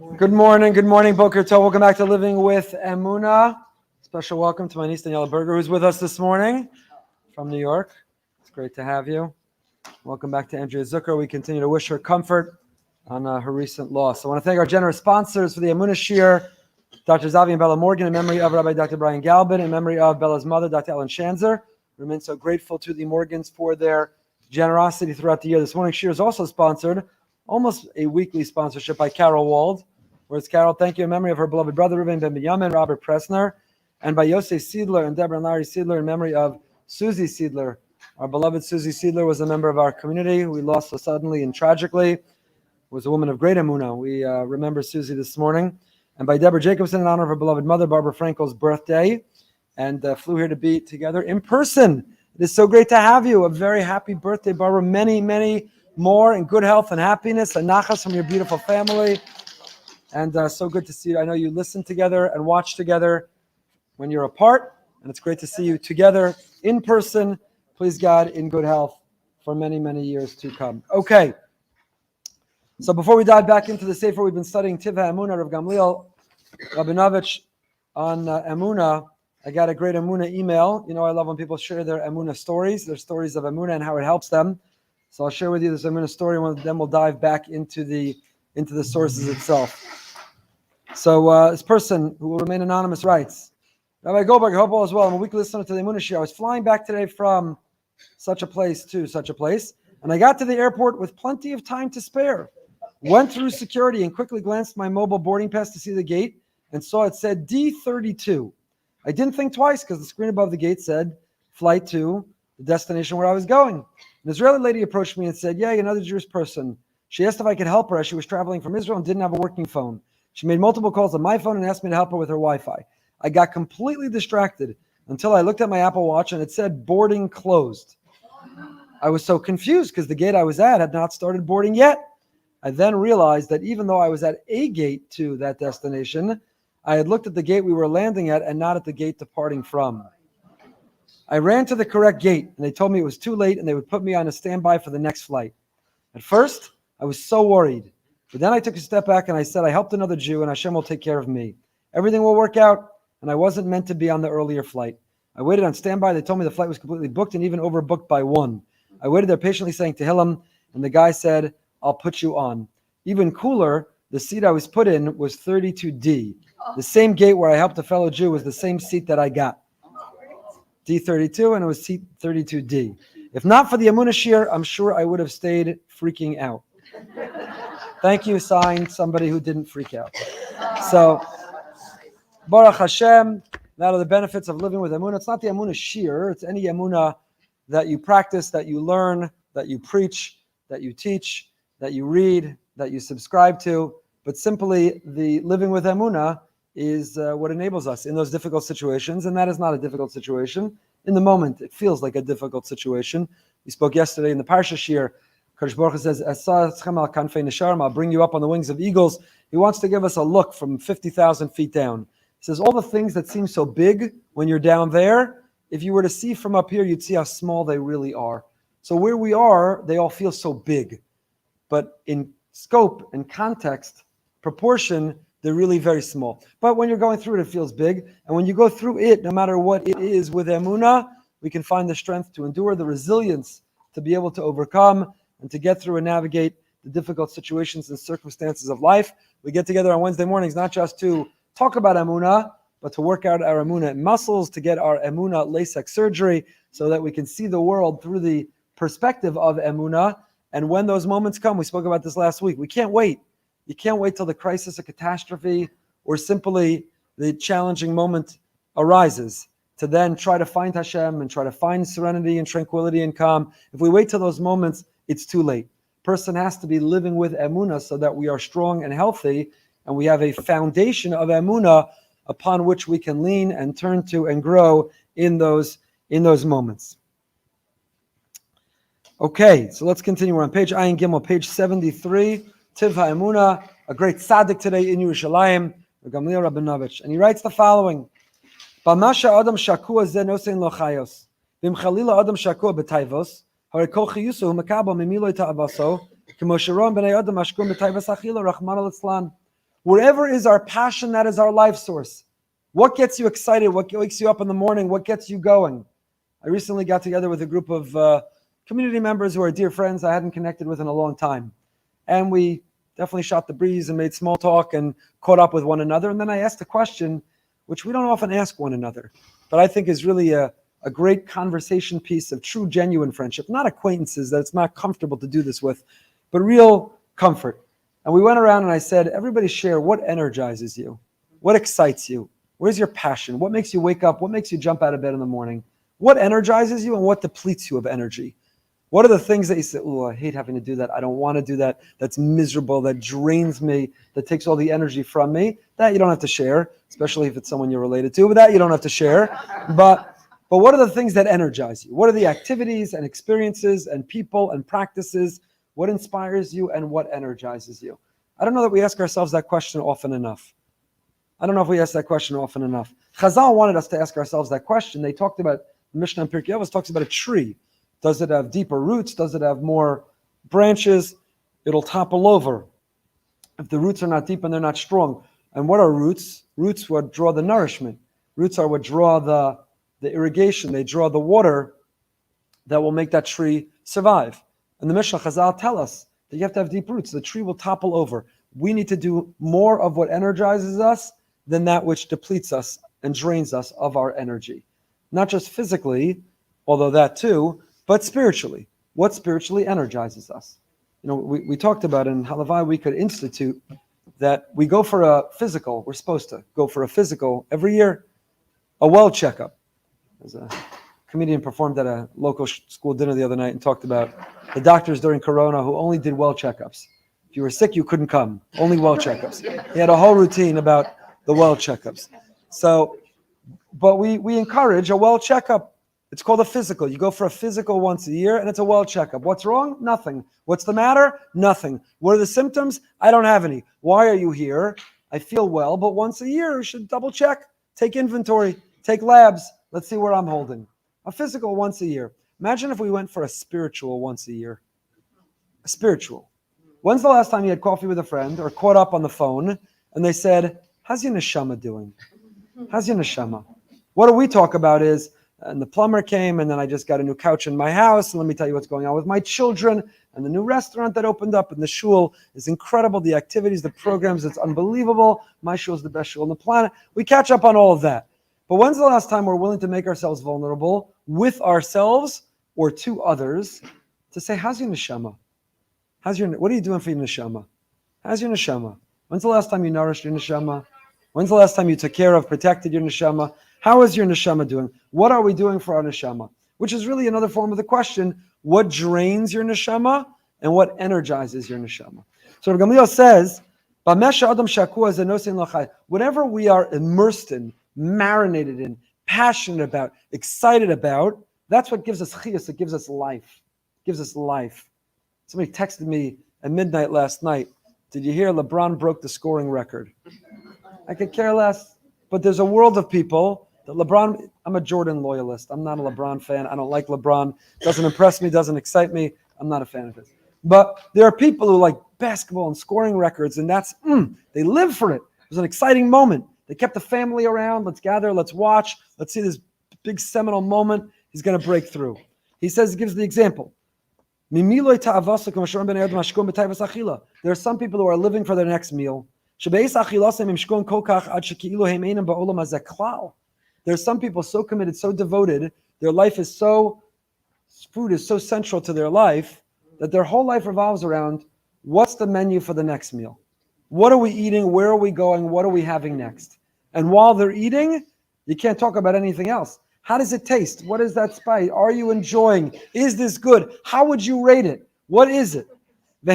Good morning, Boker Tov. Welcome back to Living with Emunah. Special welcome to my niece Daniela Berger, who's with us this morning from New York. It's great to have you. Welcome back to Andrea Zucker. We continue to wish her comfort on her recent loss. I want to thank our generous sponsors for the Emunah Shir, Dr. Zavi and Bella Morgan, in memory of Rabbi Dr. Brian Galbin, in memory of Bella's mother, Dr. Ellen Shanzer. We remain so grateful to the Morgans for their generosity throughout the year. This morning's Shir is also sponsored, almost a weekly sponsorship, by Carol Wald. Whereas Carol, thank you in memory of her beloved brother, Reuven Ben Binyamin, Robert Pressner, and by Yosef Siedler and Deborah and Larry Siedler in memory of Susie Siedler. Our beloved Susie Siedler was a member of our community who we lost so suddenly and tragically. Was a woman of great emunah. We remember Susie this morning. And by Deborah Jacobson in honor of her beloved mother, Barbara Frankel's birthday, and flew here to be together in person. It is so great to have you. A very happy birthday, Barbara. Many, many more in good health and happiness and nachas from your beautiful family. And so good to see you. I know you listen together and watch together when you're apart, and it's great to see you together in person. Please God, in good health for many, many years to come. Okay, so before we dive back into the Sefer, we've been studying Tiva Emunah, Rabbi Gamliel HaKohen on Emunah. I got a great Emunah email. You know, I love when people share their Emunah stories, their stories of Emunah and how it helps them. So I'll share with you this Emunah story, and then we'll dive back into the sources itself. So this person, who will remain anonymous, writes, Rabbi Goldberg, I hope all is well. I'm a weekly listener to the Emunah Shir. I was flying back today from such a place to such a place, and I got to the airport with plenty of time to spare. Went through security and quickly glanced at my mobile boarding pass to see the gate and saw it said D32. I didn't think twice because the screen above the gate said flight to the destination where I was going. An Israeli lady approached me and said, "Yeah, another Jewish person." She asked if I could help her as she was traveling from Israel and didn't have a working phone. She made multiple calls on my phone and asked me to help her with her Wi-Fi. I got completely distracted until I looked at my Apple Watch and it said boarding closed. I was so confused because the gate I was at had not started boarding yet. I then realized that even though I was at a gate to that destination, I had looked at the gate we were landing at and not at the gate departing from. I ran to the correct gate and they told me it was too late and they would put me on a standby for the next flight. At first, I was so worried. But then I took a step back and I said, I helped another Jew and Hashem will take care of me. Everything will work out, and I wasn't meant to be on the earlier flight. I waited on standby. They told me the flight was completely booked and even overbooked by one. I waited there patiently saying Tehillim, and the guy said, I'll put you on. Even cooler, the seat I was put in was 32D. The same gate where I helped a fellow Jew was the same seat that I got. D32, and it was seat 32D. If not for the Emunah Shir, I'm sure I would have stayed freaking out. Thank you, signed somebody who didn't freak out. So, Baruch Hashem, that are the benefits of living with Emunah. It's not the Emunah Shir, it's any Emunah that you practice, that you learn, that you preach, that you teach, that you read, that you subscribe to. But simply, the living with Emunah is what enables us in those difficult situations, and that is not a difficult situation. In the moment, it feels like a difficult situation. We spoke yesterday in the Parsha Shir. Kadosh Baruch Hu says, I'll bring you up on the wings of eagles. He wants to give us a look from 50,000 feet down. He says, all the things that seem so big when you're down there, if you were to see from up here, you'd see how small they really are. So where we are, they all feel so big. But in scope and context, proportion, they're really very small. But when you're going through it, it feels big. And when you go through it, no matter what it is with Emunah, we can find the strength to endure, the resilience to be able to overcome, and to get through and navigate the difficult situations and circumstances of life. We get together on Wednesday mornings, not just to talk about Emunah, but to work out our Emunah muscles, to get our Emunah LASIK surgery, so that we can see the world through the perspective of Emunah. And when those moments come, we spoke about this last week, we can't wait. You can't wait till the crisis or catastrophe or simply the challenging moment arises to then try to find Hashem and try to find serenity and tranquility and calm. If we wait till those moments, it's too late. Person has to be living with Emunah so that we are strong and healthy, and we have a foundation of Emunah upon which we can lean and turn to and grow in those moments. Okay, so let's continue. We're on page Ayin Gimel, page 73, Tiv HaEmunah, a great tzaddik today in Yerushalayim, Rabbi Gamliel HaKohen, and he writes the following: B'masha adam shakua ze nosein lo chayos, v'im chalila adam shakua b'tayvos, hare kol chiyusu hu mekabel mimiloi ta'avaso, k'mo sharon b'nei adam ashkum b'tayvos achila rachmana litzlan. Wherever is our passion, that is our life source. What gets you excited? What wakes you up in the morning? What gets you going? I recently got together with a group of community members who are dear friends I hadn't connected with in a long time. And we definitely shot the breeze and made small talk and caught up with one another. And then I asked a question, which we don't often ask one another, but I think is really a great conversation piece of true, genuine friendship. Not acquaintances that it's not comfortable to do this with, but real comfort. And we went around and I said, everybody share what energizes you, what excites you, where's your passion, what makes you wake up, what makes you jump out of bed in the morning, what energizes you and what depletes you of energy. What are the things that you say, oh, I hate having to do that, I don't want to do that, that's miserable, that drains me, that takes all the energy from me? That you don't have to share, especially if it's someone you're related to, but that you don't have to share. But what are the things that energize you? What are the activities and experiences and people and practices? What inspires you and what energizes you? I don't know that we ask ourselves that question often enough. I don't know if we ask that question often enough. Chazal wanted us to ask ourselves that question. They talked about, Mishnah and Pirkei Avos talks about a tree. Does it have deeper roots? Does it have more branches? It'll topple over if the roots are not deep and they're not strong. And what are roots? Roots what draw the nourishment. Roots are what draw the irrigation. They draw the water that will make that tree survive. And the Mishnah Chazal tell us that you have to have deep roots. The tree will topple over. We need to do more of what energizes us than that which depletes us and drains us of our energy. Not just physically, although that too, but spiritually. What spiritually energizes us? You know, we talked about in Halavai we could institute that we go for a physical. We're supposed to go for a physical every year, a well checkup. There's a comedian performed at a local school dinner the other night and talked about the doctors during Corona who only did well checkups. If you were sick, you couldn't come. Only well checkups. He had a whole routine about the well checkups. So, but we encourage a well checkup. It's called a physical. You go for a physical once a year, and it's a well checkup. What's wrong? Nothing. What's the matter? Nothing. What are the symptoms? I don't have any. Why are you here? I feel well, but once a year, you should double check. Take inventory. Take labs. Let's see where I'm holding. A physical once a year. Imagine if we went for a spiritual once a year. A spiritual. When's the last time you had coffee with a friend or caught up on the phone and they said, how's your neshama doing? How's your neshama? What do we talk about is, and the plumber came, and then I just got a new couch in my house, and let me tell you what's going on with my children, and the new restaurant that opened up, and the shul is incredible, the activities, the programs, it's unbelievable. My shul is the best shul on the planet. We catch up on all of that. But when's the last time we're willing to make ourselves vulnerable with ourselves or to others to say, how's your neshama? What are you doing for your neshama? How's your neshama? When's the last time you nourished your neshama? When's the last time you took care of, protected your neshama? How is your neshama doing? What are we doing for our neshama? Which is really another form of the question, what drains your neshama and what energizes your neshama? So Rabbi Gamliel says, whatever we are immersed in, marinated in, passionate about, excited about, that's what gives us chiyus, it gives us life. It gives us life. Somebody texted me at midnight last night, did you hear LeBron broke the scoring record? I could care less, but there's a world of people that LeBron, I'm a Jordan loyalist. I'm not a LeBron fan. I don't like LeBron. Doesn't impress me, doesn't excite me. I'm not a fan of his. But there are people who like basketball and scoring records, and that's, they live for it. It was an exciting moment. They kept the family around. Let's gather, let's watch. Let's see this big seminal moment. He's going to break through. He says, he gives the example. There are some people who are living for their next meal. There's some people so committed, so devoted, their life is so, food is so central to their life that their whole life revolves around what's the menu for the next meal? What are we eating? Where are we going? What are we having next? And while they're eating, you can't talk about anything else. How does it taste? What is that spice? Are you enjoying? Is this good? How would you rate it? What is it? So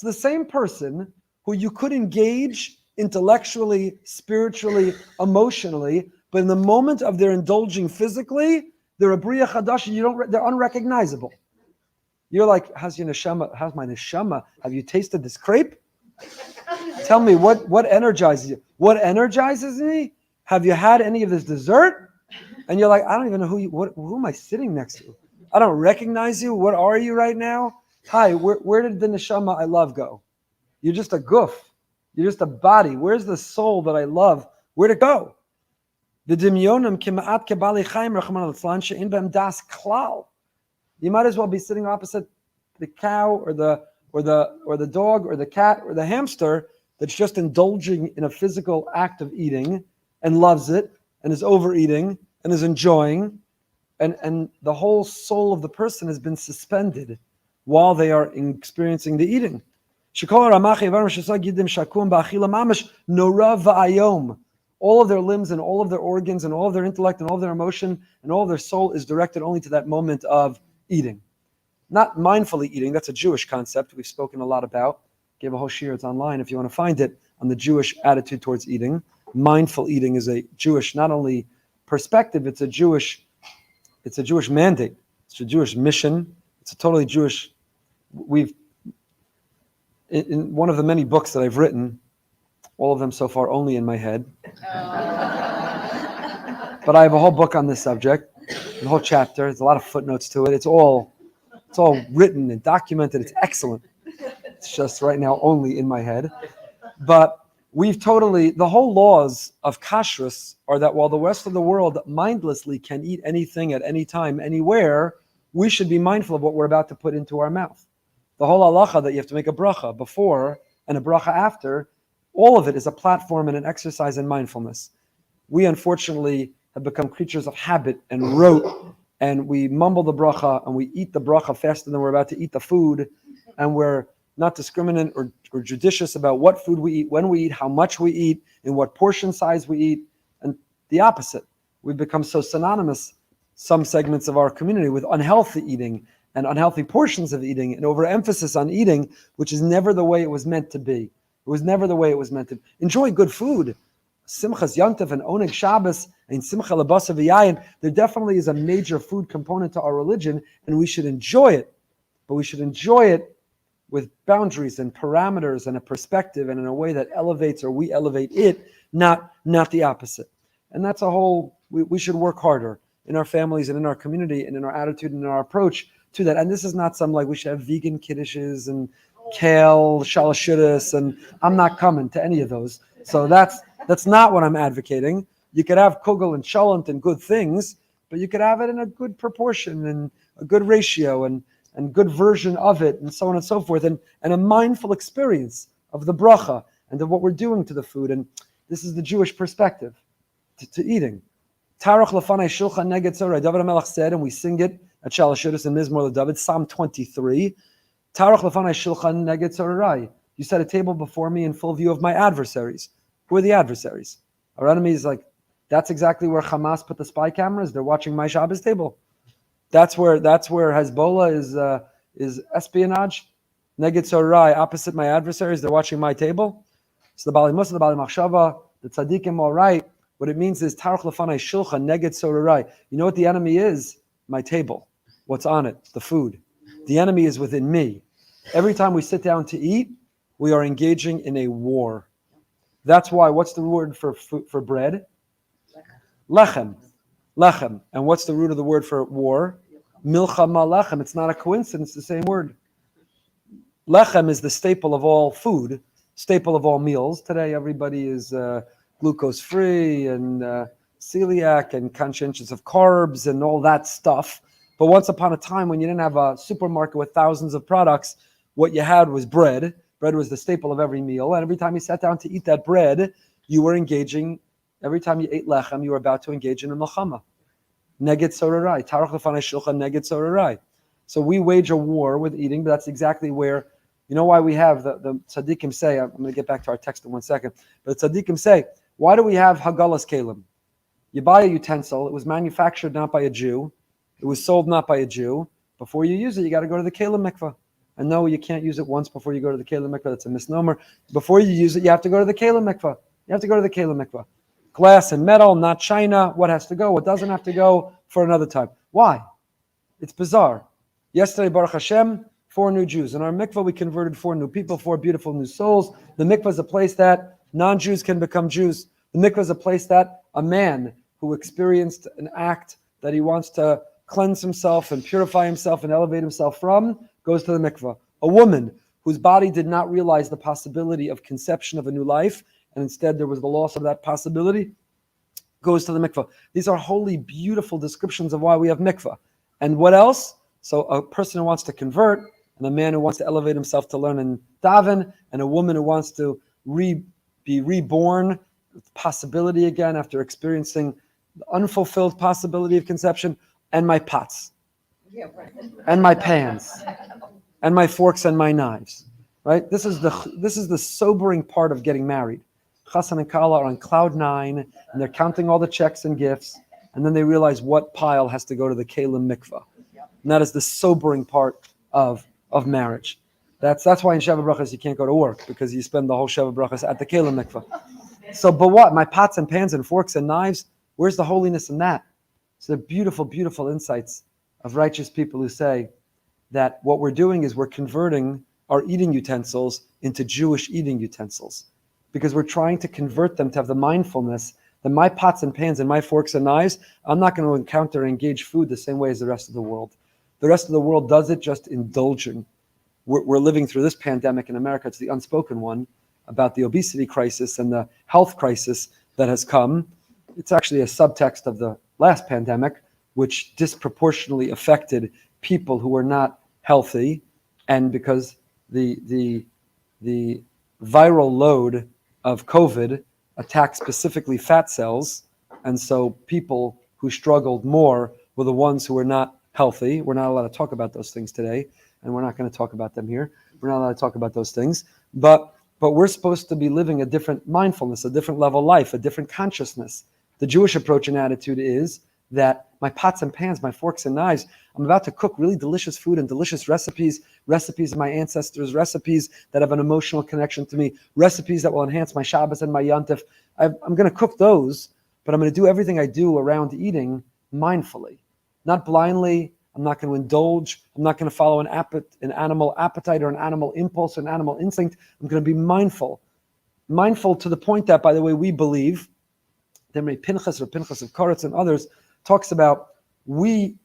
the same person who you could engage intellectually, spiritually, emotionally, but in the moment of their indulging physically, they're a bria chadash, they're unrecognizable. You're like, how's your neshama? How's my neshama? Have you tasted this crepe? Tell me what energizes you. What energizes me? Have you had any of this dessert? And you're like, I don't even know who am I sitting next to? I don't recognize you. What are you right now? Hi, where did the neshama I love go? You're just a goof. You're just a body. Where's the soul that I love? Where'd it go? The dimyonim kima'at kebali chaim rachman al-tzlan she'in b'em das klal. You might as well be sitting opposite the cow or the dog or the cat or the hamster that's just indulging in a physical act of eating and loves it and is overeating and is enjoying, and the whole soul of the person has been suspended while they are experiencing the eating. All of their limbs and all of their organs and all of their intellect and all of their emotion and all of their soul is directed only to that moment of eating. Not mindfully eating, that's a Jewish concept we've spoken a lot about. Gave a whole shiur, it's online if you want to find it, on the Jewish attitude towards eating. Mindful eating is a Jewish, not only perspective, it's a Jewish mandate. It's a Jewish mission. It's a totally Jewish. In one of the many books that I've written, all of them so far only in my head. But I have a whole book on this subject, the whole chapter. There's a lot of footnotes to it. It's all written and documented. It's excellent. It's just right now only in my head. But the whole laws of kashrus are that while the rest of the world mindlessly can eat anything at any time, anywhere, we should be mindful of what we're about to put into our mouth. The whole halacha that you have to make a bracha before and a bracha after, all of it is a platform and an exercise in mindfulness. We unfortunately have become creatures of habit and rote, and we mumble the bracha and we eat the bracha faster than we're about to eat the food, and we're not discriminant or judicious about what food we eat, when we eat, how much we eat, in what portion size we eat, and the opposite. We've become so synonymous, some segments of our community, with unhealthy eating and unhealthy portions of eating and overemphasis on eating, which is never the way it was meant to be. It was never the way it was meant to be. Enjoy good food. Simchas Yontif and Oneg Shabbos and Simcha Labasa V'Yayin, there definitely is a major food component to our religion, and we should enjoy it. But we should enjoy it with boundaries and parameters and a perspective and in a way that elevates, or we elevate it, not the opposite. And that's a whole, we should work harder in our families and in our community and in our attitude and in our approach to that. And this is not some like we should have vegan kiddishes and kale, shalashudis, and I'm not coming to any of those. So that's not what I'm advocating. You could have kugel and shallant and good things, but you could have it in a good proportion and a good ratio and good version of it, and so on and so forth, and a mindful experience of the bracha and of what we're doing to the food. And this is the Jewish perspective to eating. Tarach lefanai shulchan neged tzorah. David HaMelech said, and we sing it at Shalashudis and Mizmor LeDavid, Psalm 23. Tarach lefanai shulchan neged tzorah. You set a table before me in full view of my adversaries. Who are the adversaries? Our enemies, like, that's exactly where Hamas put the spy cameras. They're watching my Shabbos table. That's where Hezbollah is espionage. Neged tzorah, opposite my adversaries. They're watching my table. So the Bali Musa, the Bali Machshava, the tzaddikim, all right. What it means is Tarach lefanai shulchan neged tzorah. You know what the enemy is? My table. What's on it? The food. The enemy is within me. Every time we sit down to eat, we are engaging in a war. That's why. What's the word for bread? Lechem. Lechem. And what's the root of the word for war? Milchama lechem. It's not a coincidence, the same word. Lechem is the staple of all food, staple of all meals. Today everybody is glucose-free and celiac and conscientious of carbs and all that stuff. But once upon a time, when you didn't have a supermarket with thousands of products, what you had was bread. Bread was the staple of every meal. And every time you sat down to eat that bread, you were engaging. Every time you ate lechem, you were about to engage in a milchama. Neged tzorah. Tarach lefanai shulchan neged tzorah. So we wage a war with eating, but that's exactly where, you know why we have the tzaddikim say, I'm going to get back to our text in 1 second, but the tzaddikim say, why do we have hagalas kelim? You buy a utensil, it was manufactured not by a Jew, it was sold not by a Jew. Before you use it, you got to go to the kelim mikvah. And no, you can't use it once before you go to the kelim mikvah. That's a misnomer. Before you use it, you have to go to the kelim mikvah. You have to go to the kelim mikvah. Glass and metal, not china. What has to go? What doesn't have to go? For another time. Why? It's bizarre. Yesterday, Baruch Hashem, 4 new Jews. In our mikvah, we converted 4 new people, 4 beautiful new souls. The mikvah is a place that non-Jews can become Jews. The mikvah is a place that a man who experienced an act that he wants to cleanse himself and purify himself and elevate himself from goes to the mikvah. A woman whose body did not realize the possibility of conception of a new life, and instead there was the loss of that possibility, goes to the mikvah. These are holy, beautiful descriptions of why we have mikvah. And what else? So a person who wants to convert, and a man who wants to elevate himself to learn and daven, and a woman who wants to be reborn with possibility again after experiencing the unfulfilled possibility of conception, and my pots, and my pans, and my forks and my knives. Right? This is the sobering part of getting married. Chassan and Kala are on cloud 9, and they're counting all the checks and gifts, and then they realize what pile has to go to the Kalim mikvah. And that is the sobering part of marriage. That's why in Sheva Brachas you can't go to work, because you spend the whole Sheva Brachas at the Kalim mikvah. So, but what? My pots and pans and forks and knives, where's the holiness in that? So they're beautiful, beautiful insights of righteous people who say that what we're doing is we're converting our eating utensils into Jewish eating utensils, because we're trying to convert them to have the mindfulness that my pots and pans and my forks and knives, I'm not going to encounter and engage food the same way as the rest of the world. The rest of the world does it just indulging. We're living through this pandemic in America. It's the unspoken one about the obesity crisis and the health crisis that has come. It's actually a subtext of the last pandemic, which disproportionately affected people who were not healthy, and because the viral load of COVID attacked specifically fat cells, and so people who struggled more were the ones who were not healthy. We're not allowed to talk about those things today, and we're not going to talk about them here. We're not allowed to talk about those things, but we're supposed to be living a different mindfulness, a different level of life, a different consciousness. The Jewish approach and attitude is that my pots and pans, my forks and knives, I'm about to cook really delicious food and delicious recipes of my ancestors, recipes that have an emotional connection to me, recipes that will enhance my Shabbos and my Yontif. I'm going to cook those, but I'm going to do everything I do around eating mindfully, not blindly. I'm not going to indulge. I'm not going to follow an animal appetite or an animal impulse or an animal instinct. I'm going to be mindful. Mindful to the point that, by the way, we believe, Demrei Pinchas or Pinchas of Koretz and others, talks about we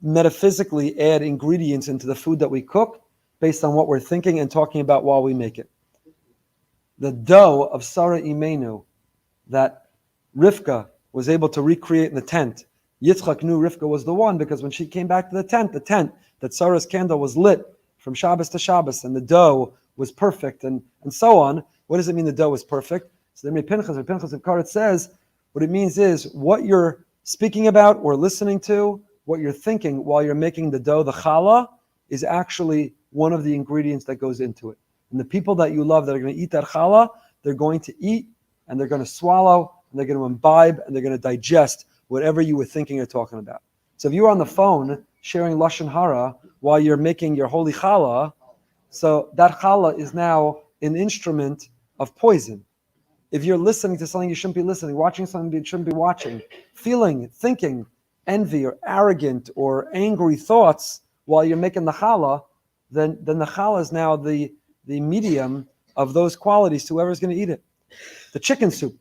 metaphysically add ingredients into the food that we cook based on what we're thinking and talking about while we make it. The dough of Sarah Imenu that Rivka was able to recreate in the tent, Yitzchak knew Rivka was the one, because when she came back to the tent that Sarah's candle was lit from Shabbos to Shabbos, and the dough was perfect, and so on. What does it mean the dough was perfect? So the Pinchas of Karet says, what it means is what you're speaking about or listening to, what you're thinking while you're making the dough, the challah, is actually one of the ingredients that goes into it. And the people that you love that are going to eat that challah, they're going to eat, and they're going to swallow, and they're going to imbibe, and they're going to digest whatever you were thinking or talking about. So if you're on the phone sharing Lashon Hara while you're making your holy challah, so that challah is now an instrument of poison. If you're listening to something you shouldn't be listening, watching something you shouldn't be watching, feeling, thinking envy or arrogant or angry thoughts while you're making the challah, then the challah is now the medium of those qualities to whoever's going to eat it. The chicken soup.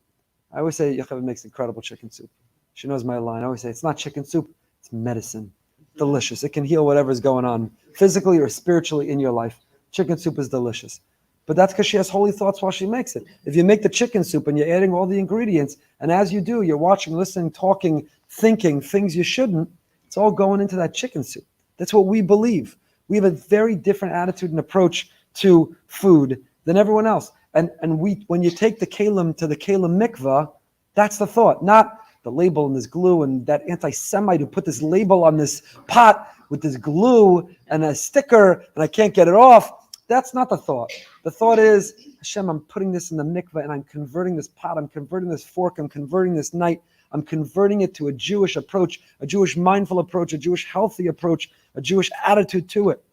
I always say Yocheved makes incredible chicken soup. She knows my line. I always say it's not chicken soup, it's medicine. Delicious. It can heal whatever's going on physically or spiritually in your life. Chicken soup is delicious. But that's because she has holy thoughts while she makes it. If you make the chicken soup and you're adding all the ingredients, and as you do, you're watching, listening, talking, thinking things you shouldn't, it's all going into that chicken soup. That's what we believe. We have a very different attitude and approach to food than everyone else. And when you take the kalim to the kalim mikvah, that's the thought, not the label and this glue and that anti-Semite who put this label on this pot with this glue and a sticker and I can't get it off. That's not the thought. The thought is, Hashem, I'm putting this in the mikveh and I'm converting this pot, I'm converting this fork, I'm converting this knife, I'm converting it to a Jewish approach, a Jewish mindful approach, a Jewish healthy approach, a Jewish attitude to it.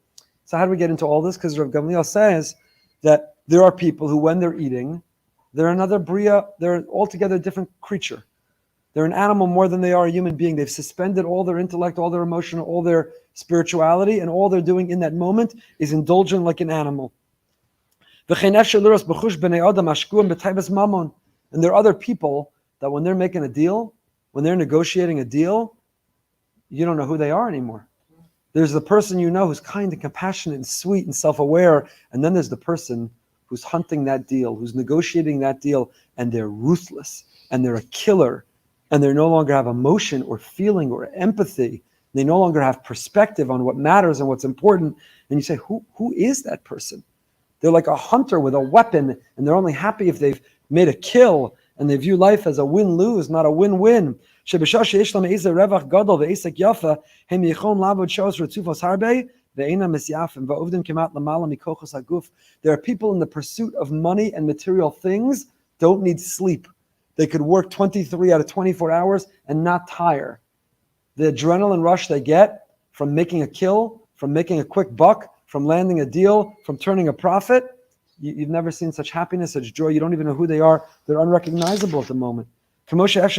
So how do we get into all this? Because Rabbi Gamliel says that there are people who, when they're eating, they're another bria, they're an altogether different creature. They're an animal more than they are a human being. They've suspended all their intellect, all their emotion, all their spirituality, and all they're doing in that moment is indulgent like an animal. And there are other people that when they're making a deal, when they're negotiating a deal, you don't know who they are anymore. There's the person you know who's kind and compassionate and sweet and self-aware, and then there's the person who's hunting that deal, who's negotiating that deal, and they're ruthless, and they're a killer, and they no longer have emotion or feeling or empathy. They no longer have perspective on what matters and what's important. And you say, who is that person? They're like a hunter with a weapon, and they're only happy if they've made a kill, and they view life as a win-lose, not a win-win. There are people in the pursuit of money and material things, don't need sleep. They could work 23 out of 24 hours and not tire. The adrenaline rush they get from making a kill, from making a quick buck, from landing a deal, from turning a profit, you've never seen such happiness, such joy. You don't even know who they are. They're unrecognizable at the moment. People who run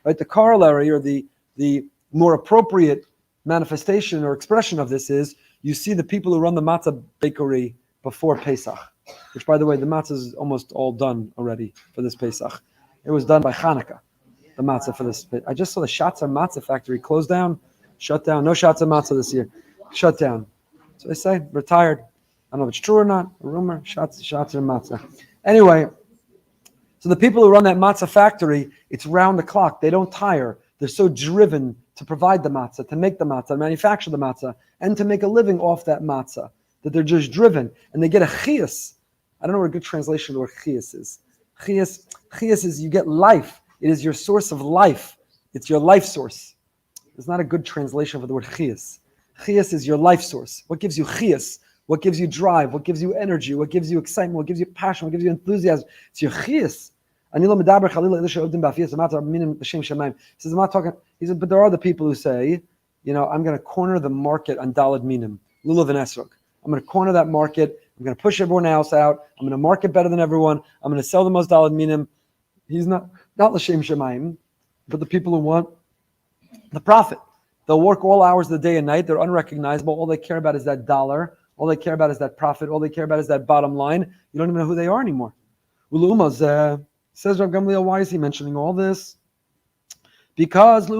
the corollary, or the more appropriate manifestation or expression of this is, you see the people who run the matzah bakery before Pesach, which, by the way, the matzah is almost all done already for this Pesach. It was done by Hanukkah, the matzah for this. I just saw the Shatzer Matzah factory closed down, shut down. No Shatzer Matzah this year, shut down. So they say, retired. I don't know if it's true or not, a rumor, Shatzer Matzah. Anyway, so the people who run that matzah factory, it's round the clock. They don't tire. They're so driven to provide the matzah, to make the matzah, to manufacture the matzah, and to make a living off that matzah, that they're just driven. And they get a chiyus. I don't know what a good translation of the word chiyus is. Chiyus is you get life. It is your source of life. It's your life source. It's not a good translation for the word chiyus. Chiyus is your life source. What gives you chiyus? What gives you drive? What gives you energy? What gives you excitement? What gives you passion? What gives you enthusiasm? It's your chiyus. He says, I'm not talking. He says, but there are the people who say, I'm going to corner the market on Daled Minim, Lulav and Esrog. I'm going to corner that market. I'm going to push everyone else out. I'm going to market better than everyone. I'm going to sell the most Daled Minim. He's not L'Shem Shemayim, but the people who want the profit. They'll work all hours of the day and night. They're unrecognizable. All they care about is that dollar. All they care about is that profit. All they care about is that bottom line. You don't even know who they are anymore. Says Rabbi Gamliel, why is he mentioning all this? Because if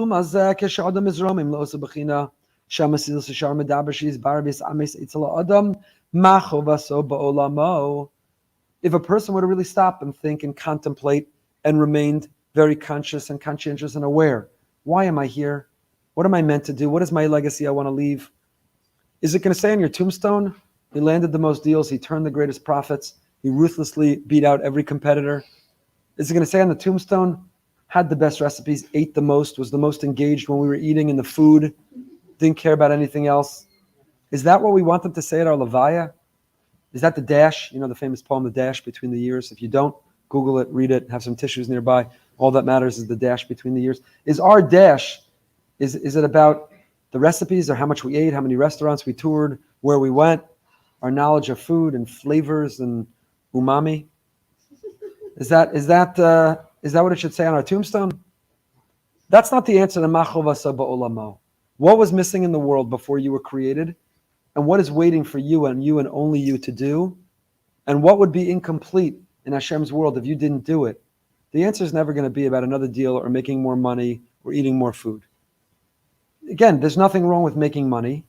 a person were to really stop and think and contemplate and remained very conscious and conscientious and aware, why am I here? What am I meant to do? What is my legacy I want to leave? Is it going to say on your tombstone, he landed the most deals, he turned the greatest profits, he ruthlessly beat out every competitor? Is it going to say on the tombstone, had the best recipes, ate the most, was the most engaged when we were eating in the food, didn't care about anything else? Is that what we want them to say at our Levaya? Is that the dash? The famous poem, The Dash Between the Years? If you don't, Google it, read it, have some tissues nearby. All that matters is the dash between the years. Is our dash, is it about the recipes or how much we ate, how many restaurants we toured, where we went, our knowledge of food and flavors and umami? Is that what it should say on our tombstone? That's not the answer to Machovasa Ba'olamo. What was missing in the world before you were created? And what is waiting for you and only you to do? And what would be incomplete in Hashem's world if you didn't do it? The answer is never going to be about another deal or making more money or eating more food. Again, there's nothing wrong with making money,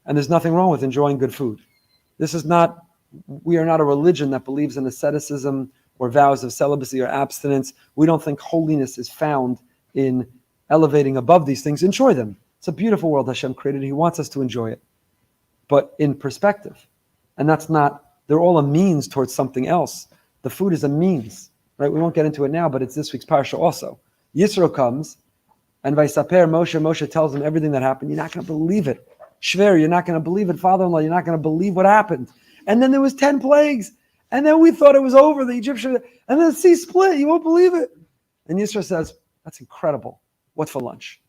and there's nothing wrong with enjoying good food. We are not a religion that believes in asceticism or vows of celibacy or abstinence. We don't think holiness is found in elevating above these things. Enjoy them. It's a beautiful world Hashem created. He wants us to enjoy it, but in perspective. And they're all a means towards something else. The food is a means, right? We won't get into it now, but it's this week's parsha also. Yisro comes, and Vaisaper Moshe tells him everything that happened. You're not going to believe it. Shver, you're not going to believe it. Father-in-law, you're not going to believe what happened. And then there was 10 plagues. And then we thought it was over, the Egyptian, and then the sea split. You won't believe it. And Yisro says, that's incredible. What for lunch?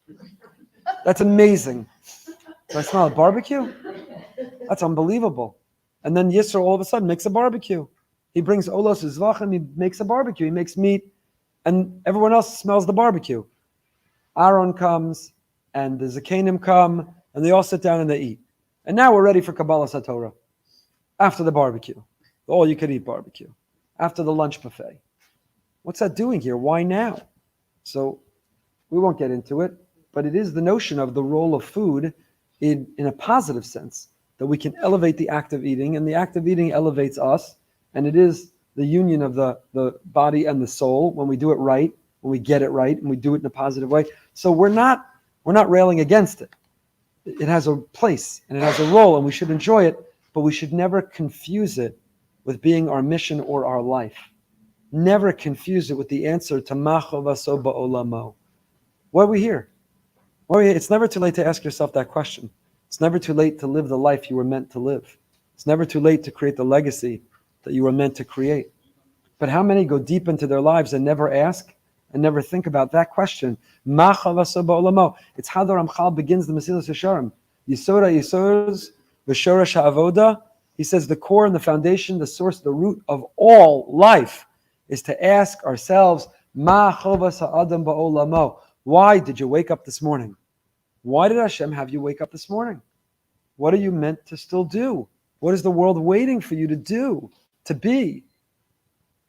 That's amazing. Do I smell a barbecue? That's unbelievable. And then Yisro all of a sudden makes a barbecue. He brings Olos Zvachim, he makes a barbecue, he makes meat, and everyone else smells the barbecue. Aaron comes, and the Zakanim come, and they all sit down and they eat. And now we're ready for Kabbalah Satorah. After the barbecue, the all-you-could-eat barbecue, after the lunch buffet. What's that doing here? Why now? So we won't get into it, but it is the notion of the role of food in a positive sense, that we can elevate the act of eating, and the act of eating elevates us, and it is the union of the body and the soul when we do it right, when we get it right, and we do it in a positive way. So we're not railing against it. It has a place, and it has a role, and we should enjoy it, but we should never confuse it with being our mission or our life. Never confuse it with the answer to Ma Chovaso Ba'olamo. Why are we here? It's never too late to ask yourself that question. It's never too late to live the life you were meant to live. It's never too late to create the legacy that you were meant to create. But how many go deep into their lives and never ask and never think about that question? Ma Chovaso Ba'olamo. It's how the Ramchal begins the Mesilas Yesharim. Yisora Yisors V'Shorash Ha'avoda. He says the core and the foundation, the source, the root of all life is to ask ourselves, Ma chovas ha'adam ba'olamo. Why did you wake up this morning? Why did Hashem have you wake up this morning? What are you meant to still do? What is the world waiting for you to do, to be?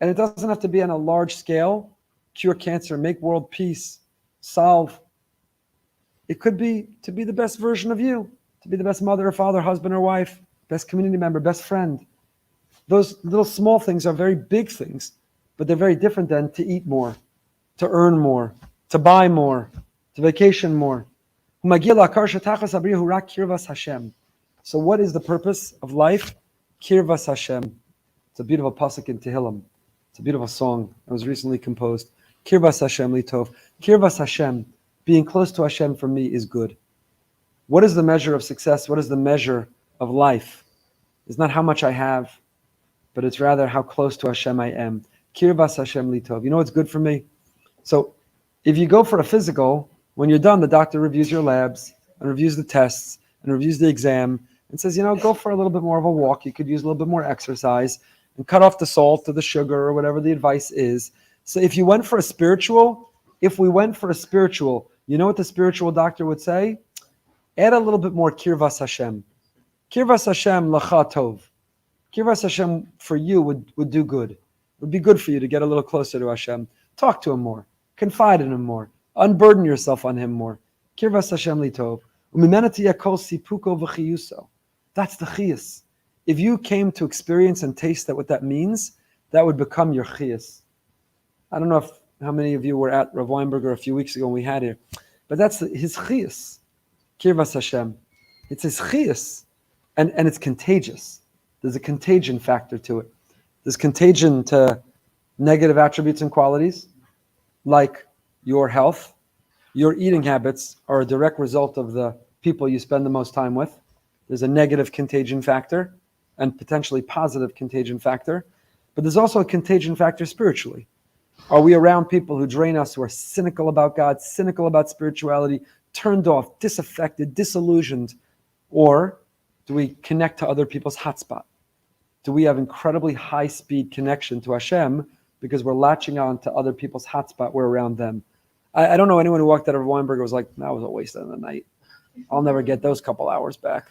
And it doesn't have to be on a large scale, cure cancer, make world peace, solve. It could be to be the best version of you, to be the best mother or father, husband or wife, best community member, best friend. Those little small things are very big things, but they're very different than to eat more, to earn more, to buy more, to vacation more. So what is the purpose of life? Kirvas Hashem. It's a beautiful pasuk in Tehillim. It's a beautiful song that was recently composed. Kirvas Hashem litov. Kirvas Hashem, being close to Hashem for me is good. What is the measure of success? What is the measure of life? It's not how much I have, but it's rather how close to Hashem I am. Kirvas Hashem litov. You know what's good for me? So if you go for a physical, when you're done, the doctor reviews your labs and reviews the tests and reviews the exam and says, go for a little bit more of a walk. You could use a little bit more exercise and cut off the salt or the sugar or whatever the advice is. So if we went for a spiritual, you know what the spiritual doctor would say? Add a little bit more Kirvas Hashem. Kirvas Hashem lacha tov. Kirvas Hashem for you would do good. It would be good for you to get a little closer to Hashem. Talk to Him more. Confide in Him more. Unburden yourself on Him more. Kirvas Hashem litov. That's the Chiyus. If you came to experience and taste what that means, that would become your Chiyus. I don't know how many of you were at Rav Weinberger a few weeks ago when we had here, but that's his Chiyus. Kirvas Hashem. It's his Chiyus. And it's contagious. There's a contagion factor to it. There's contagion to negative attributes and qualities, like your health. Your eating habits are a direct result of the people you spend the most time with. There's a negative contagion factor and potentially positive contagion factor. But there's also a contagion factor spiritually. Are we around people who drain us, who are cynical about God, cynical about spirituality, turned off, disaffected, disillusioned? Or do we connect to other people's hotspot? Do we have incredibly high-speed connection to Hashem because we're latching on to other people's hotspot, we're around them? I don't know anyone who walked out of Weinberger was like, that was a waste of the night. I'll never get those couple hours back.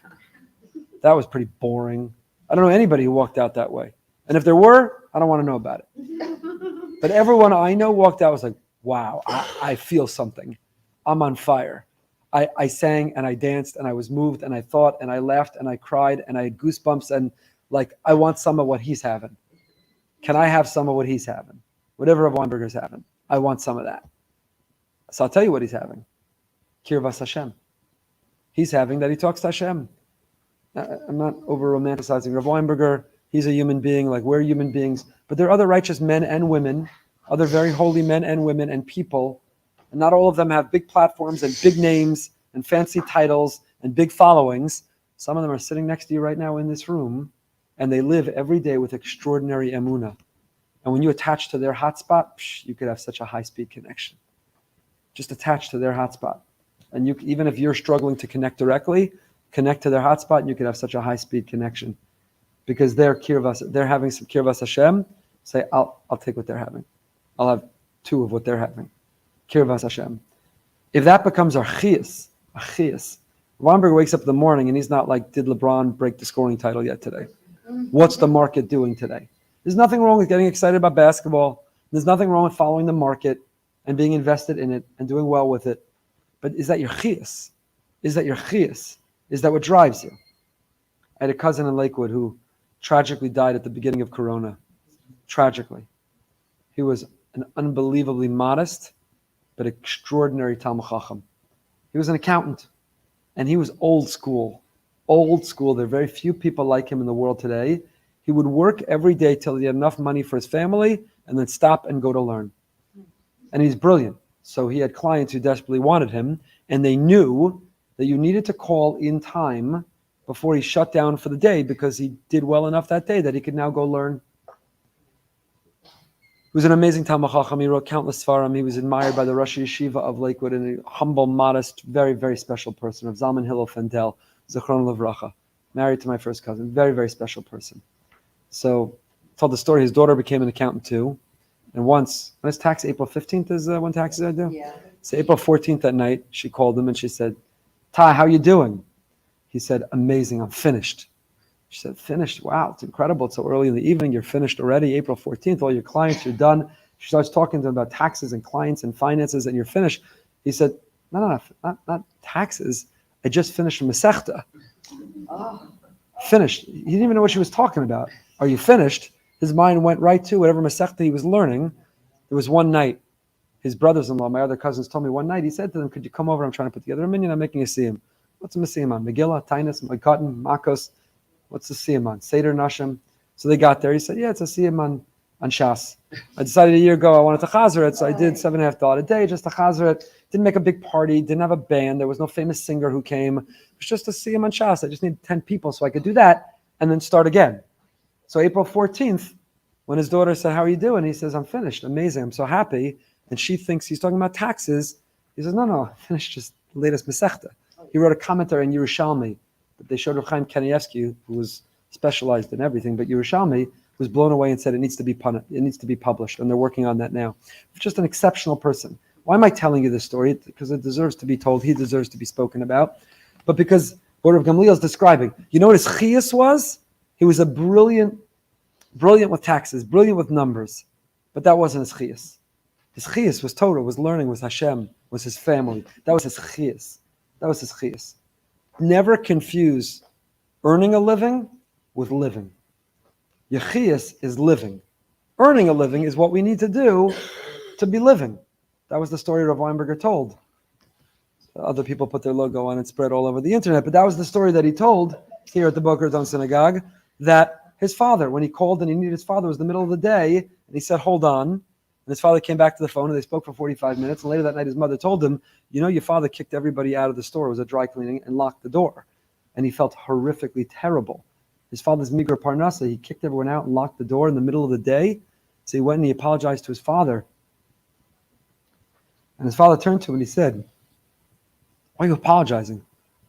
That was pretty boring. I don't know anybody who walked out that way. And if there were, I don't want to know about it. But everyone I know walked out was like, wow, I feel something. I'm on fire. I sang and I danced and I was moved and I thought and I laughed and I cried and I had goosebumps and I want some of what he's having. Can I have some of what he's having? Whatever Rav Weinberger's having. I want some of that. So I'll tell you what he's having. Kirvas Hashem. He's having that he talks to Hashem. I'm not over-romanticizing Rav Weinberger. He's a human being, like we're human beings. But there are other righteous men and women, other very holy men and women and people. And not all of them have big platforms and big names and fancy titles and big followings. Some of them are sitting next to you right now in this room, and they live every day with extraordinary emunah. And when you attach to their hotspot, you could have such a high-speed connection. Just attach to their hotspot. And you, even if you're struggling to connect directly, connect to their hotspot, and you can have such a high-speed connection. Because they're having some Kirvas Hashem. Say, I'll take what they're having. I'll have two of what they're having. Kirvas Hashem. If that becomes our Chiyus, Weinberger wakes up in the morning and he's not like, did LeBron break the scoring title yet today? What's the market doing today? There's nothing wrong with getting excited about basketball. There's nothing wrong with following the market and being invested in it and doing well with it. But is that your chiyus? Is that your chiyus? Is that what drives you? I had a cousin in Lakewood who tragically died at the beginning of Corona. Tragically. He was an unbelievably modest but extraordinary Talmid Chacham. He was an accountant, and he was old school. Old school. There are very few people like him in the world today. He would work every day till he had enough money for his family and then stop and go to learn. And he's brilliant. So he had clients who desperately wanted him, and they knew that you needed to call in time before he shut down for the day because he did well enough that day that he could now go learn. He was an amazing Talmid Chacham. He wrote countless Sfarim. He was admired by the Rosh Yeshiva of Lakewood, and a humble, modest, very, very special person. Of Zalman Hillel Fendel, Zichron Livracha, married to my first cousin. Very, very special person. So, told the story. His daughter became an accountant too. And once, when is tax? April 15th is when taxes are due? Yeah. So April 14th that night, she called him and she said, Ty, how you doing? He said, amazing, I'm finished. She said, finished? Wow, it's incredible. It's so early in the evening. You're finished already. April 14th, all your clients, you're done. She starts talking to him about taxes and clients and finances, and you're finished. He said, no, not taxes. I just finished Masechta. Oh. Finished. He didn't even know what she was talking about. Are you finished? His mind went right to whatever Masechta he was learning. There was one night, his brothers-in-law, my other cousins, told me one night, he said to them, could you come over? I'm trying to put together a minyan. I'm making a siyum. What's a siyum on? Megillah, Tainus, Moikatan, Makos. What's the siyum on? Seder Nashim. So they got there. He said, yeah, it's a siyum on Shas. I decided a year ago I wanted to chazer it, so I did $7.50 a day just to chazer it. Didn't make a big party, didn't have a band. There was no famous singer who came. It was just a siyum on Shas. I just needed 10 people so I could do that and then start again. So April 14th, when his daughter said, how are you doing? He says, I'm finished. Amazing. I'm so happy. And she thinks he's talking about taxes. He says, no, I finished just the latest Masechta. He wrote a commentary in Yerushalmi that they showed Reb Chaim Kanievsky, who was specialized in everything, but Yerushalmi was blown away and said it needs to be published, and they're working on that now. Just an exceptional person. Why am I telling you this story? Because it deserves to be told. He deserves to be spoken about. But because what Rabbi Gamliel is describing, you know what his chiyus was? He was a brilliant with taxes, brilliant with numbers, but that wasn't his chiyus. His chiyus was Torah, was learning, was Hashem, was his family. That was his chiyus. That was his chiyus. Never confuse earning a living with living. Your chiyus is living. Earning a living is what we need to do to be living. That was the story Rav Weinberger told. Other people put their logo on and spread all over the internet, but that was the story that he told here at the Boca Raton Synagogue, that his father, when he called and he needed his father, it was the middle of the day, and he said, hold on. And his father came back to the phone, and they spoke for 45 minutes, and later that night his mother told him, you know, your father kicked everybody out of the store, it was a dry cleaning, and locked the door. And he felt horrifically terrible. His father's migra parnasa, he kicked everyone out and locked the door in the middle of the day. So he went and he apologized to his father. And his father turned to him and he said, why are you apologizing?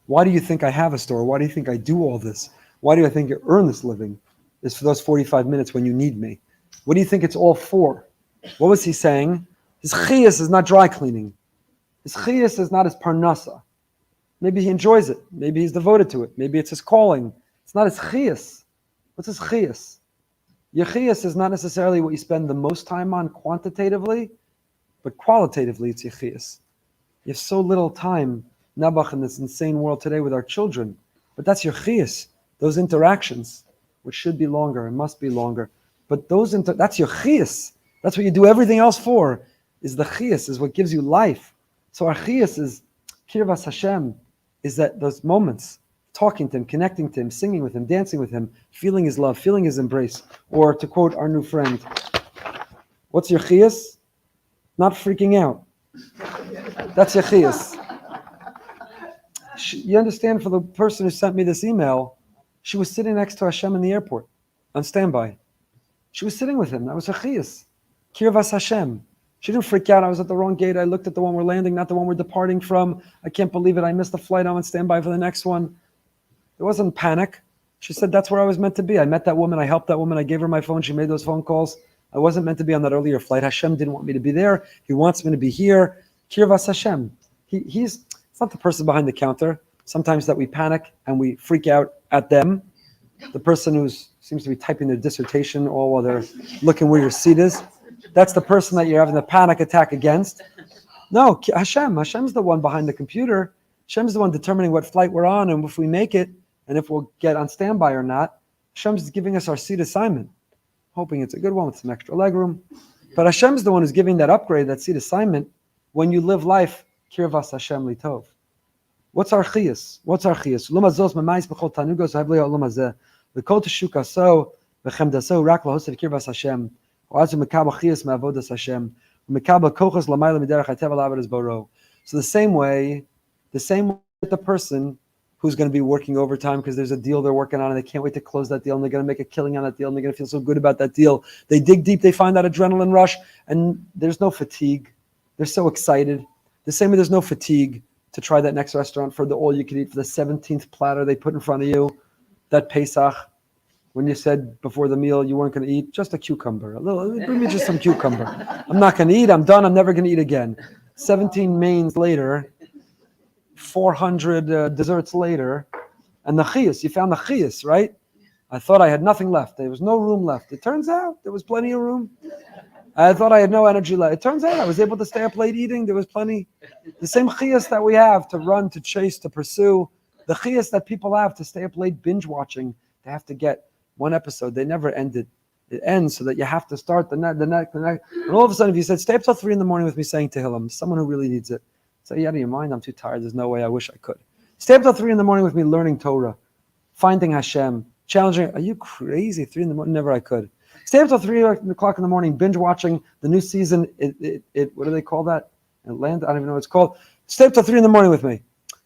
Why do you think I have a store? Why do you think I do all this? Why do I think you earn this living? It's for those 45 minutes when you need me. What do you think it's all for? What was he saying? His chiyus is not dry cleaning. His chiyus is not his parnasa. Maybe he enjoys it. Maybe he's devoted to it. Maybe it's his calling. It's not his chiyus. What's his chiyus? Your chiyus is not necessarily what you spend the most time on quantitatively, but qualitatively it's your chiyus. You have so little time, Nabach, in this insane world today with our children, but that's your chiyus. Those interactions, which should be longer and must be longer, but that's your chiyus. That's what you do everything else for, is the chiyus, is what gives you life. So our chiyus is kirvas Hashem, is that those moments, talking to him, connecting to him, singing with him, dancing with him, feeling his love, feeling his embrace. Or to quote our new friend, what's your chiyus? Not freaking out. That's your chiyus. You understand, for the person who sent me this email, she was sitting next to Hashem in the airport on standby. She was sitting with him. That was her chiyus. Kirvas Hashem. She didn't freak out. I was at the wrong gate. I looked at the one we're landing, not the one we're departing from. I can't believe it. I missed the flight. I'm on standby for the next one. There wasn't panic. She said, that's where I was meant to be. I met that woman. I helped that woman. I gave her my phone. She made those phone calls. I wasn't meant to be on that earlier flight. Hashem didn't want me to be there. He wants me to be here. Kirvas Hashem. It's not the person behind the counter. sometimes that we panic and we freak out at them. The person who seems to be typing their dissertation all while they're looking where your seat is, that's the person that you're having a panic attack against. No, Hashem's the one behind the computer. Hashem's the one determining what flight we're on and if we make it and if we'll get on standby or not. Hashem's giving us our seat assignment, hoping it's a good one with some extra legroom. But Hashem's the one who's giving that upgrade, that seat assignment. When you live life, kirvas Hashem litov. What's our chiyus? What's our chiyus? Lumazos memais b'chol tanugos havli lumazeh. V'kol teshukaso v'chemdaso rak lahosav kirvas Hashem. Oazu mekabel chiyus me'avodas Hashem. Mekabel kochos lamayla miderech hatevel avodas boro. So the same way with the person who's going to be working overtime because there's a deal they're working on and they can't wait to close that deal and they're going to make a killing on that deal and they're going to feel so good about that deal. They dig deep, they find that adrenaline rush, and there's no fatigue. They're so excited. The same way there's no fatigue to try that next restaurant for the all-you-can-eat, for the 17th platter they put in front of you, that Pesach, when you said before the meal you weren't going to eat, just a cucumber. Bring me just some cucumber. I'm not going to eat, I'm done, I'm never going to eat again. 17 mains later, 400 desserts later, and the chiyus, you found the chiyus, right? I thought I had nothing left. There was no room left. It turns out there was plenty of room. I thought I had no energy left. It turns out I was able to stay up late eating. There was plenty. The same chiyus that we have to run, to chase, to pursue, the chiyus that people have to stay up late binge watching, they have to get one episode. They never end it. It ends so that you have to start the next. And all of a sudden, if you said, stay up till 3 a.m. with me saying Tehillim, someone who really needs it, say, out of your mind, I'm too tired. There's no way. I wish I could. Stay up till 3 a.m. with me learning Torah, finding Hashem, challenging. Are you crazy? 3 a.m? Never I could. Stay up till 3 o'clock in the morning, binge watching the new season. What do they call that? Atlanta? I don't even know what it's called. Stay up till 3 a.m. with me.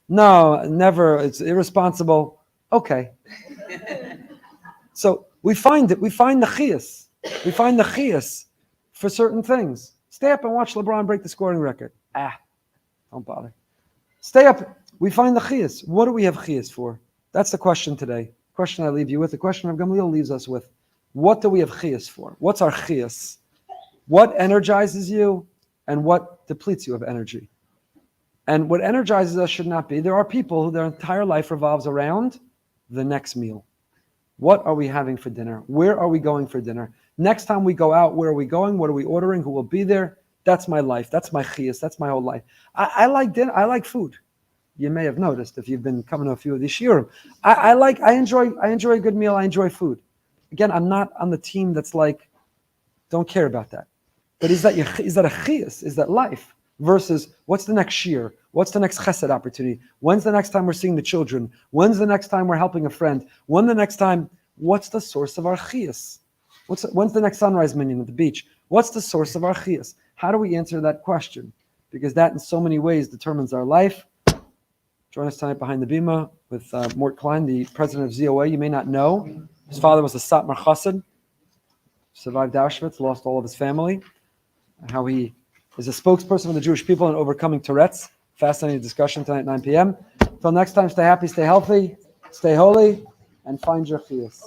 No, never. It's irresponsible. Okay. So we find it. We find the chiyus. We find the chiyus for certain things. Stay up and watch LeBron break the scoring record. Don't bother. Stay up. We find the chiyus. What do we have chiyus for? That's the question today. Question I leave you with. The question Rabbi Gamliel leaves us with. What do we have chiyus for? What's our chiyus? What energizes you and what depletes you of energy? And what energizes us should not be. There are people who their entire life revolves around the next meal. What are we having for dinner? Where are we going for dinner? Next time we go out, where are we going? What are we ordering? Who will be there? That's my life. That's my chiyus. That's my whole life. I like dinner. I like food. You may have noticed if you've been coming to a few of these shiurim. I enjoy a good meal. I enjoy food. Again, I'm not on the team that's like, don't care about that. But is that a chiyus? Is that life? Versus what's the next shiur? What's the next chesed opportunity? When's the next time we're seeing the children? When's the next time we're helping a friend? What's the source of our chiyus? When's the next sunrise minyan at the beach? What's the source of our chiyus? How do we answer that question? Because that in so many ways determines our life. Join us tonight behind the bima with Mort Klein, the president of ZOA. You may not know. His father was a Satmar Chassid, survived Auschwitz, lost all of his family. How he is a spokesperson for the Jewish people in overcoming Tourette's. Fascinating discussion tonight at 9 p.m. Until next time, stay happy, stay healthy, stay holy, and find your chiyus.